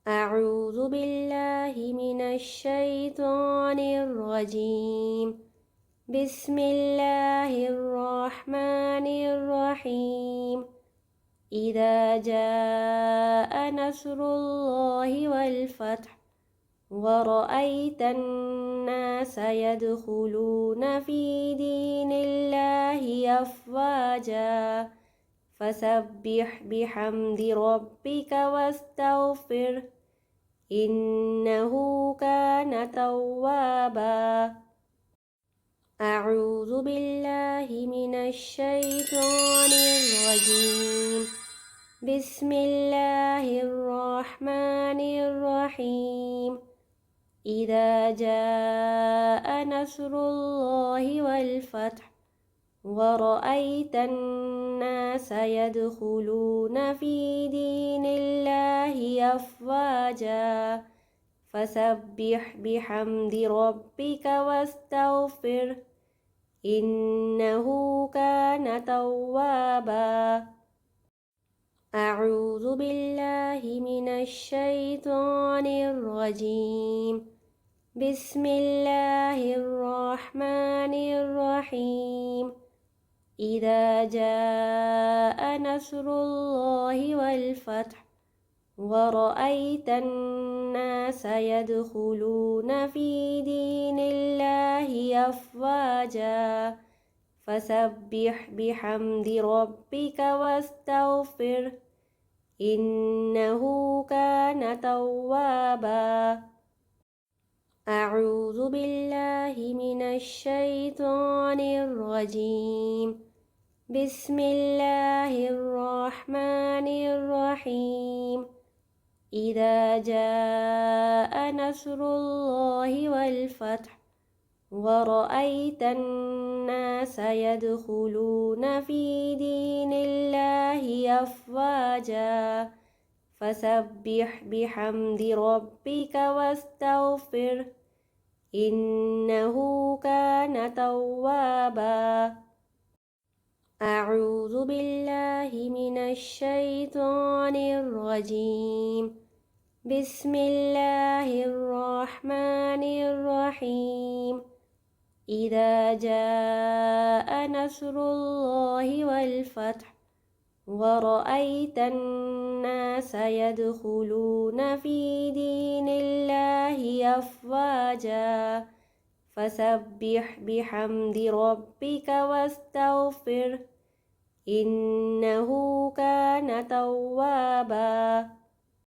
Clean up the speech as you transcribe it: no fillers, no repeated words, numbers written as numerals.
أعوذ بالله من الشيطان الرجيم. بسم الله الرحمن الرحيم. إذا جاء نصر الله والفتح ورأيت الناس يدخلون في دين الله أفواجا فسبح بحمد ربك واستغفره إنه كان توابا. أعوذ بالله من الشيطان الرجيم. بسم الله الرحمن الرحيم. إذا جاء نصر الله والفتح ورأيت الناس يدخلون في دين الله أفواجا فسبح بحمد ربك واستغفره إنه كان توابا. أعوذ بالله من الشيطان الرجيم. بسم الله الرحمن الرحيم. إذا جاء نصر الله والفتح ورأيت الناس يدخلون في دين الله أفواجا فسبح بحمد ربك واستغفره إنه كان توابا. أعوذ بالله من الشيطان الرجيم. بسم الله الرحمن الرحيم. إذا جاء نصر الله والفتح ورأيت الناس يدخلون في دين الله أفواجا فسبح بحمد ربك واستغفره إنه كان توابا. أعوذ بالله من الشيطان الرجيم. بسم الله الرحمن الرحيم. إذا جاء نصر الله والفتح ورأيت الناس يدخلون في دين الله أفواجا فسبح بحمد ربك واستغفره إنه كان توابا.